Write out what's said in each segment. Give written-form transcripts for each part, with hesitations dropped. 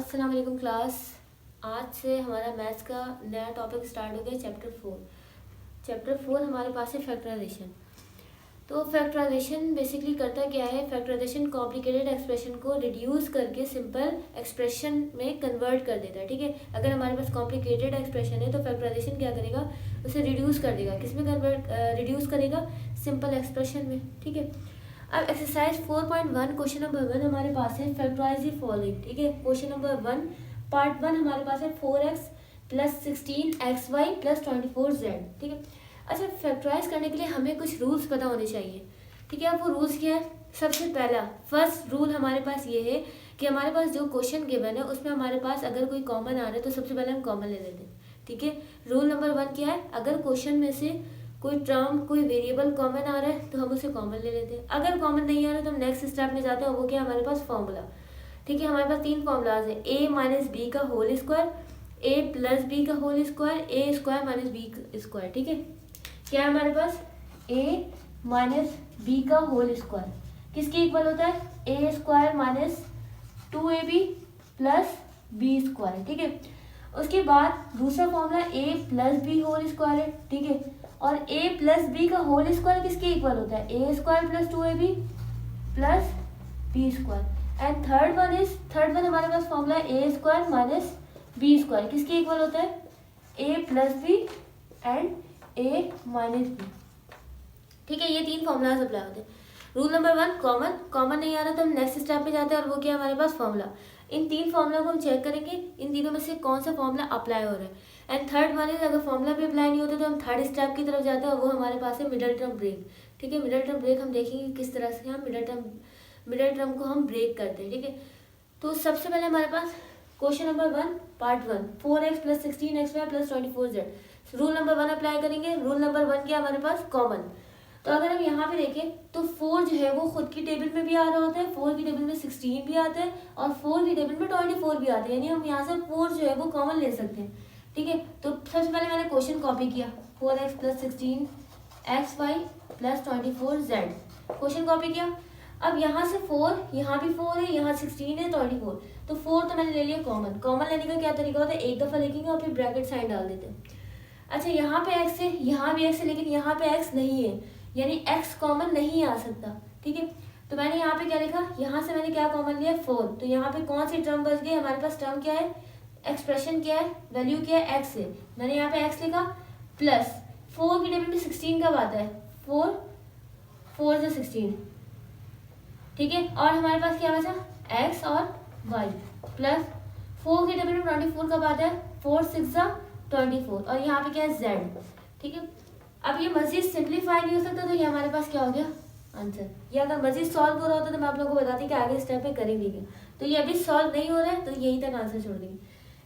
अस्सलाम वालेकुम क्लास। आज से हमारा मैथ्स का नया टॉपिक स्टार्ट हो गया चैप्टर 4 हमारे पास है फैक्टराइजेशन। तो फैक्टराइजेशन बेसिकली करता क्या है, फैक्टराइजेशन कॉम्प्लिकेटेड एक्सप्रेशन को रिड्यूस करके सिंपल एक्सप्रेशन में कन्वर्ट कर देता है। ठीक है, अगर हमारे पास कॉम्प्लिकेटेड एक्सप्रेशन है तो फैक्टराइजेशन क्या करेगा, उसे रिड्यूस कर देगा। किस में रिड्यूस करेगा? सिंपल एक्सप्रेशन में। ठीक है, अब एक्सरसाइज 4.1 क्वेश्चन नंबर 1 हमारे पास है फैक्टराइज द फॉलोइंग। ठीक है, क्वेश्चन नंबर 1 पार्ट 1 हमारे पास है 4x plus 16xy plus 24z। ठीक है, अच्छा फैक्टराइज करने के लिए हमें कुछ रूल्स पता होने चाहिए। ठीक है, अब वो रूल्स क्या है? सबसे पहला फर्स्ट रूल हमारे पास ये है कि हमारे पास जो क्वेश्चन गिवन है उसमें हमारे पास अगर कोई कॉमन आ रहा है तो सबसे पहले हम कॉमन ले लेते हैं। ठीक है, रूल नंबर 1 क्या है? अगर क्वेश्चन में से कोई टर्म कोई वेरिएबल कॉमन आ रहा है तो हम उसे कॉमन ले लेते हैं। अगर कॉमन नहीं आ रहा है तो हम नेक्स्ट स्टेप में जाते हैं, वो क्या है? हमारे पास फॉर्मूला। ठीक है, हमारे पास 3 फॉर्मूलाज है, a माइनस बी का whole square, a plus B का whole square, A square minus B square. ठीक है, क्या है हमारे पास? a माइनस बी का होल स्क्वायर किसके इक्वल होता है? A square minus 2ab plus B square. ठीक है, उसके बाद दूसरा formula a plus B whole square है। ठीक है, और a प्लस बी का होल स्क्वायर किसके इक्वल होता है? A square plus 2ab plus B square. And third one हमारे पास formula A square minus B square किसके इक्वल होता है? A plus B and A minus B. ठीक है, ये 3 फॉर्मूलाज अप्लाई होते हैं। रूल नंबर 1 कॉमन नहीं आ रहा तो हम नेक्स्ट स्टेप पे जाते हैं, और वो क्या है हमारे पास? फॉर्मूला। इन 3 फॉर्मूला को हम चेक करेंगे, इन तीनों में से कौन सा फॉर्मूला अप्लाई हो रहा है। एंड थर्ड वन इज, अगर फॉर्मूला भी अप्लाई नहीं होता तो हम थर्ड स्टेप की तरफ जाते हैं, और वो हमारे पास है मिडल टर्म ब्रेक। ठीक है, मिडल टर्म ब्रेक हम देखेंगे किस तरह से हम मिडल टर्म को हम ब्रेक करते हैं। ठीक है, तो सबसे पहले हमारे पास question number 1 part 1 4x plus 16xy plus 24z। Rule number 1 apply करेंगे। रूल नंबर 1 क्या हमारे पास? कॉमन। तो अगर हम यहाँ पे देखें तो 4 जो है वो खुद की टेबल में भी आ रहा होता है, 4 की टेबल में 16 भी आता है और 4 की टेबल में 24 भी आता है, यानी हम यहाँ से 4 जो है वो कॉमन ले सकते हैं। ठीक है, तो सबसे पहले मैंने क्वेश्चन कॉपी किया, 4x plus 16xy plus 24z। Question copy किया। अब यहाँ से 4, यहाँ भी 4 है, यहाँ 16 है, 24। तो 4 तो मैंने ले लिया कॉमन। कॉमन लेने का क्या तरीका होता है? एक दफ़ा लिखेंगे और फिर ब्रैकेट साइन डाल देते हैं। अच्छा, यहाँ पे x है, यहाँ भी x है, लेकिन यहाँ पे x नहीं है, यानी x कॉमन नहीं आ सकता। ठीक है, तो मैंने यहाँ पे क्या लिखा? यहाँ से मैंने क्या कॉमन लिया? 4। तो यहाँ पे कौन सी टर्म बच गई हमारे पास? टर्म क्या है? एक्सप्रेशन क्या है? वैल्यू क्या है? x है। मैंने यहाँ पे x लिखा प्लस 4 की टेबल में 16 कब आता है? 4 से 16। ठीक है, और हमारे पास क्या बचा? x और y प्लस 4 की टेबल में 24 कब आता है? 4 6 24, और यहाँ पे क्या है? z। ठीक है, अब ये मजीद सिंप्लीफाई नहीं हो सकता, तो ये हमारे पास क्या हो गया? आंसर। ये अगर मजीद सॉल्व हो रहा होता तो मैं आप लोगों को बताती कि आगे स्टेप पे करेंगे क्या। तो ये अभी सॉल्व नहीं हो रहा है, तो यही तक आंसर छोड़ देंगे।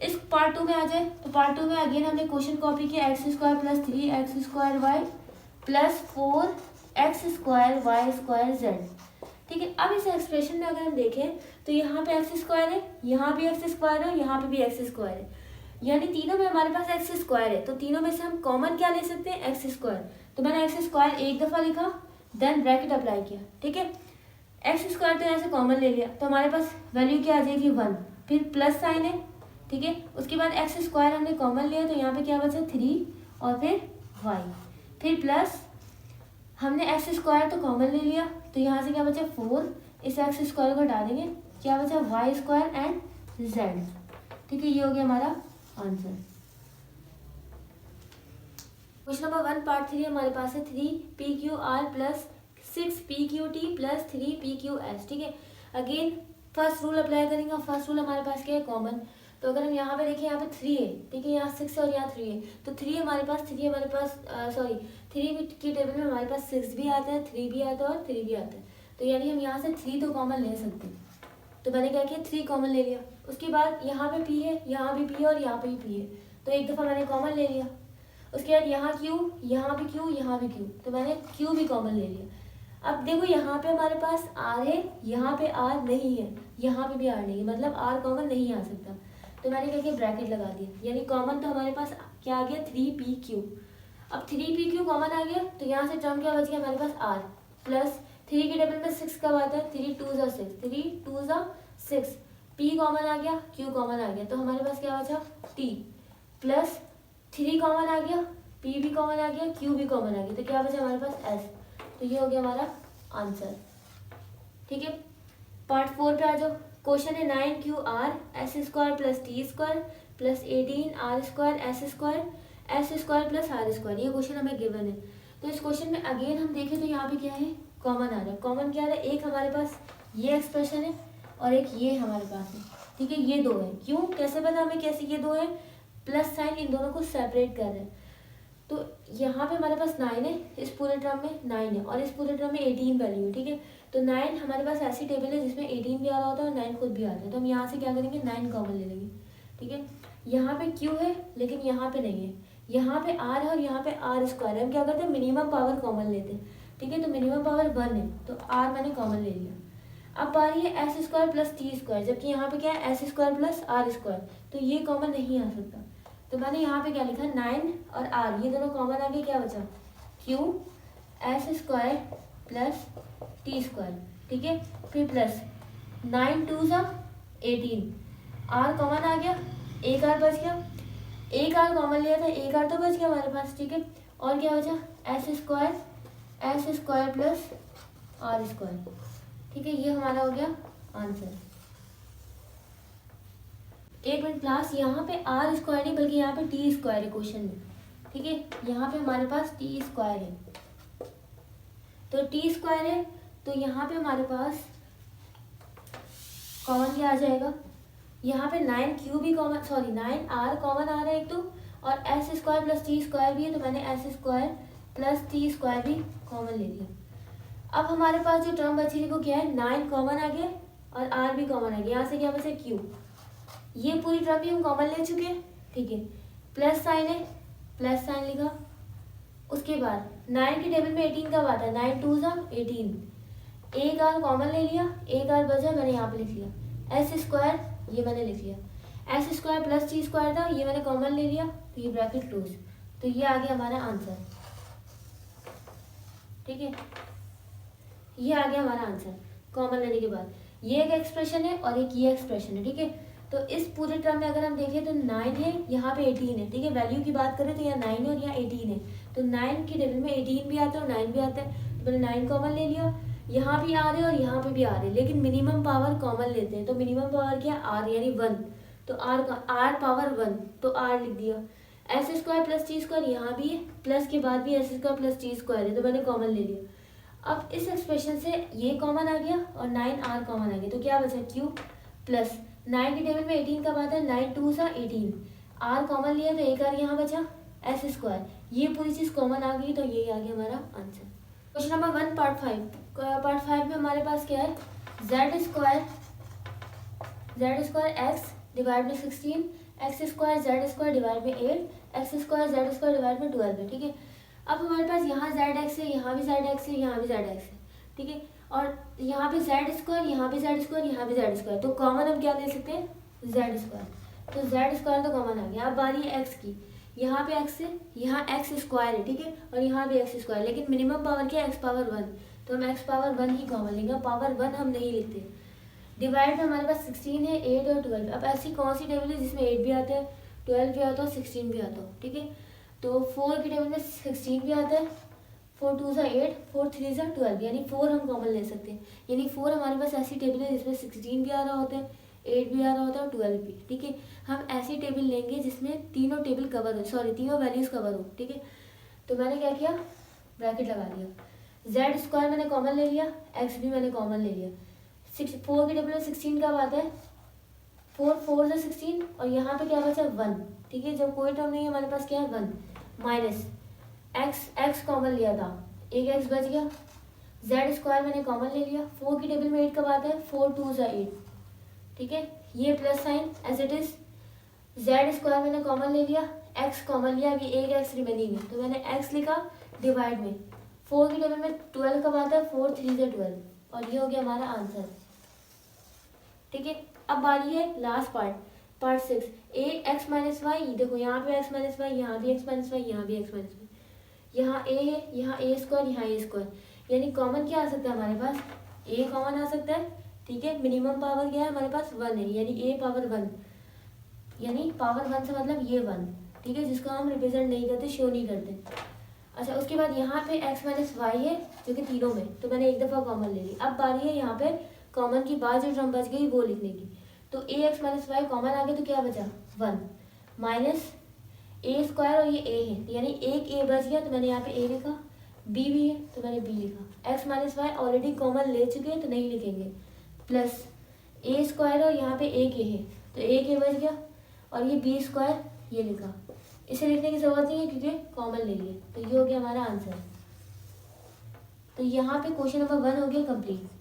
इस पार्ट 2 में आ जाए, तो पार्ट 2 में अगेन हमने क्वेश्चन कॉपी किया, x square plus 3x square y plus 4x square y square z. ठीक है, अब इस एक्सप्रेशन में अगर हम देखें तो यहाँ पे एक्स स्क्वायर है, यहाँ भी एक्स स्क्वायर है, यहाँ पे भी एक्स स्क्वायर है, यानी तीनों में हमारे पास एक्स स्क्वायर है। तो तीनों में से हम कॉमन क्या ले सकते हैं? X square. तो मैंने एक्स स्क्वायर एक दफ़ा लिखा, देन ब्रैकेट अप्लाई किया। ठीक है, एक्स स्क्वायर तो ऐसे कॉमन ले लिया, तो हमारे पास वैल्यू क्या आ जाएगी? 1। फिर प्लस साइन है। ठीक है, उसके बाद एक्स स्क्वायर हमने कॉमन लिया, तो यहाँ पे क्या बचा? 3 और फिर वाई, फिर प्लस हमने एक्स स्क्वायर तो कॉमन ले लिया, तो यहाँ से क्या बचा? 4। इस एक्स स्क्वायर को हटा देंगे, क्या बचा? Y square and z. ठीक है, ये हो गया हमारा आंसर। क्वेश्चन नंबर 1 पार्ट 3 हमारे पास है 3pqr plus 6pqt plus 3pqs। ठीक है, अगेन फर्स्ट रूल अप्लाई करेंगे, और फर्स्ट रूल हमारे पास क्या है? कॉमन। तो अगर हम यहाँ पे देखें, यहाँ पे 3 है, ठीक है, यहाँ 6 है और यहाँ 3 है, तो 3 हमारे पास 3 की टेबल में हमारे पास 6 भी आता है, 3 भी आता है और 3 भी आता है, तो यानी हम यहाँ से 3 तो कॉमन ले सकते हैं। तो मैंने क्या किया? 3 कॉमन ले लिया। उसके बाद यहाँ पे p है, यहाँ भी p है और यहाँ पे भी p है, तो एक दफ़ा मैंने कॉमन ले लिया। उसके बाद यहाँ q, यहाँ भी q, यहाँ भी q, तो मैंने q भी कॉमन ले लिया। अब देखो यहाँ पे हमारे पास r है, यहाँ पे r नहीं है, यहाँ पे भी r नहीं है, मतलब r कॉमन नहीं आ सकता। तो मैंने क्या किया? ब्रैकेट लगा दिया, यानी कॉमन तो हमारे पास क्या आ गया? 3pq। अब 3pq कॉमन आ गया, तो यहाँ से टर्म क्या बच गया हमारे पास? r प्लस 3 की टेबल में 6 कब आता है? 3 2 6, 3 2 6, p कॉमन आ गया, q कॉमन आ गया, तो हमारे पास क्या बचा t प्लस 3 कॉमन आ गया, p भी कॉमन आ गया, q भी कॉमन आ गया, तो क्या बचा हमारे पास s। तो ये हो गया हमारा आंसर। ठीक है, पार्ट 4 पे आ जाओ। क्वेश्चन है 9QR s square plus t square plus 18R square s square plus r square, ये क्वेश्चन हमें गिवन है। तो इस क्वेश्चन में अगेन हम देखें तो यहाँ पे क्या है, कॉमन आ रहा है। कॉमन क्या आ रहा है, एक हमारे पास ये एक्सप्रेशन है और एक ये हमारे पास है। ठीक है, ये दो है, क्यों कैसे पता हमें कैसे ये दो है, प्लस साइन इन दोनों को सेपरेट कर रहे हैं। तो यहाँ पे हमारे पास 9 है, इस पूरे टर्म में 9 है और इस पूरे टर्म में 18 वैल्यू है। ठीक है, तो 9 हमारे पास ऐसी टेबल है जिसमें 18 भी आ रहा होता है और 9 खुद भी आता है, तो हम यहाँ से क्या करेंगे 9 कॉमन ले लेंगे। ठीक है, यहाँ पे क्यू है लेकिन यहाँ पे नहीं है, यहाँ पे आर है और यहाँ पे आर स्क्वायर है। हम क्या करते हैं मिनिमम पावर कॉमन लेते हैं। ठीक है, तो मिनिमम पावर 1 है तो आर मैंने कॉमन ले लिया। अब बारी है s square plus t square, जबकि यहाँ पे क्या है s square plus r square, तो ये कॉमन नहीं आ सकता। तो मैंने यहाँ पे क्या लिखा 9 और आर, ये दोनों कॉमन आ गए, क्या बचा Q S square plus t square. ठीक है, फिर प्लस 9 2 सा 18, आर कॉमन आ गया, एक आर बच गया, एक आर कॉमन लिया था, एक आर तो बच गया हमारे पास। ठीक है, और क्या बचा s square plus r square. ठीक है, ये हमारा हो गया आंसर। एक मिनट क्लास, यहाँ पे आर स्क्वायर नहीं बल्कि यहाँ पे टी स्क्वायर है क्वेश्चन में। ठीक है, यहाँ पे हमारे पास टी स्क्वायर है, तो टी स्क्वायर है तो यहाँ पे हमारे पास कॉमन क्या आ जाएगा, यहाँ पे 9 क्यू भी कॉमन, सॉरी 9 आर कॉमन आ रहा है एक तो, और S square plus t square भी है, तो मैंने S square plus t square भी कॉमन ले लिया। अब हमारे पास जो टर्म बची वो क्या है, 9 कॉमन आ गया और आर भी कॉमन आ गया, यहाँ से क्या बचा क्यू, ये पूरी टर्म भी हम कॉमन ले चुके हैं। ठीक है, प्लस साइन है, प्लस साइन लिखा, उसके बाद 9 की टेबल में 18 कब आता है, 9 2 सा 18, एक आर कॉमन ले लिया, एक आर बचा मैंने यहाँ पे लिख लिया, एस स्क्वायर ये मैंने लिख लिया, S square plus t square था ये मैंने कॉमन ले लिया, तो ये ब्रैकेट क्लोज, तो ये आ गया हमारा आंसर। ठीक है, ये आ गया हमारा आंसर कॉमन लेने के बाद। ये एक एक्सप्रेशन है और एक ये एक्सप्रेशन है। ठीक है, तो इस पूरे टर्म में अगर हम देखें तो 9 है, यहाँ पे 18 है। ठीक है, वैल्यू की बात करें तो यहाँ 9 है और यहाँ 18 है, तो 9 की टेबल में 18 भी आता है और 9 भी आता है, तो मैंने 9 कॉमन ले लिया। यहाँ भी आ रहे और यहाँ पे भी आ रहे, लेकिन मिनिमम पावर कॉमन लेते हैं, तो मिनिमम पावर क्या आर यानी 1, तो आर का आर पावर 1, तो आर लिख दिया। S square plus t square यहाँ भी है, प्लस के बाद भी S square plus t square है, तो मैंने कॉमन ले लिया। अब इस एक्सप्रेशन से ये कॉमन आ गया और 9 आर कॉमन आ गया, तो क्या बचा क्यू प्लस 9 की टेबल में 18 का बात है, 9 2 सा 18, आर कॉमन लिया तो एक आर यहाँ बचा, एस स्क्वायर, ये पूरी चीज़ कॉमन आ गई, तो यही आ गया हमारा answer. Question number 1 part 5। Part 5 में हमारे पास क्या है, जेड स्क्वायर एक्स डिवाइड में 16, x square Z square divide में 8, x square Z square divide में 12 है। ठीक है, अब हमारे पास यहाँ जेड एक्स है, यहाँ भी जेड एक्स है, यहाँ भी जेड एक्स है। ठीक है, और यहाँ पे जेड स्क्वायर, यहाँ भी जेड स्क्वायर, यहाँ भी जेड स्क्वायर, तो कॉमन हम क्या ले सकते हैं जेड स्क्वायर, तो जेड स्क्वायर तो कॉमन आ गया। अब बारी है एक्स की, यहाँ पे एक्स है, यहाँ एक्स स्क्वायर है। ठीक है, और यहाँ भी एक्स स्क्वायर, लेकिन मिनिमम पावर क्या है एक्स पावर 1, तो हम एक्स पावर 1 ही कॉमन लेंगे, पावर 1 हम नहीं लिखते। डिवाइड में हमारे पास 16 है, 8 और 12। अब ऐसी कौन सी टेबल है जिसमें 8 भी आता है, 12 भी आता है, 16 भी आता है। ठीक है, तो 4 की टेबल में 16 भी आता है, 4 2 सा 8, 4 3 सा 12, यानी 4 हम कॉमन ले सकते हैं। यानी 4 हमारे पास ऐसी टेबल है जिसमें 16 भी आ रहा होता है, 8 भी आ रहा होता है और 12 भी। ठीक है, हम ऐसी टेबल लेंगे जिसमें तीनों टेबल कवर हो, सॉरी तीनों वैल्यूज कवर हो। ठीक है, तो मैंने क्या किया, ब्रैकेट लगा लिया, जेड स्क्वायर मैंने कॉमन ले लिया, एक्स भी मैंने कॉमन ले लिया। 4 की टेबल में 16 का बात है, 4 4 से 16, और यहाँ पे क्या बचा 1। ठीक है, जब कोई टर्म नहीं है हमारे पास क्या है 1, माइनस एक्स कॉमन लिया था, एक एक्स बच गया, जेड स्क्वायर मैंने कॉमन ले लिया। 4 की टेबल में 8 का बात है, 4 2 सा 8। ठीक है, ये plus sign as it is, z square मैंने कॉमन ले लिया, एक्स कॉमन लिया, अभी एक एक्स रिमेनिंग है, तो मैंने एक्स लिखा डिवाइड में, 4 की टेबल में 12 का बात है, 4 3 से 12, और ये हो गया हमारा आंसर। ठीक है, अब बारी है लास्ट पार्ट 6, ए एक्स माइनस वाई। देखो यहाँ पे एक्स माइनस वाई, यहाँ भी एक्स माइनस वाई, यहाँ भी एक्स माइनस वाई, यहाँ ए है, यहाँ ए स्क्वायर, यहाँ ए स्क्वायर, यानी कॉमन क्या आ सकता है हमारे पास, ए कॉमन आ सकता है, ठीक है। मिनिमम पावर क्या है हमारे पास 1 है, यानी a पावर 1, यानी पावर 1 से मतलब ये 1, ठीक है, जिसको हम रिप्रेजेंट नहीं करते, शो नहीं करते। अच्छा, उसके बाद यहाँ पे x माइनस वाई है जो कि तीनों में, तो मैंने एक दफ़ा कॉमन ले ली। अब बारी है यहाँ पे कॉमन की बाद जो टर्म बच गई वो लिखने की। तो ए एक्स माइनस वाई कॉमन आ गया तो क्या बचा 1 माइनस ए स्क्वायर, और ये a है यानी एक a बच गया तो मैंने यहाँ पे a लिखा, b भी है तो मैंने b लिखा। x minus y already common ले चुके हैं तो नहीं लिखेंगे, प्लस a स्क्वायर और यहाँ पे एक a है तो एक a बच गया, और ये b स्क्वायर ये लिखा। इसे लिखने की जरूरत नहीं है क्योंकि कॉमन ले लिए। तो ये हो गया हमारा आंसर। तो यहाँ पे क्वेश्चन नंबर 1 हो गया कंप्लीट।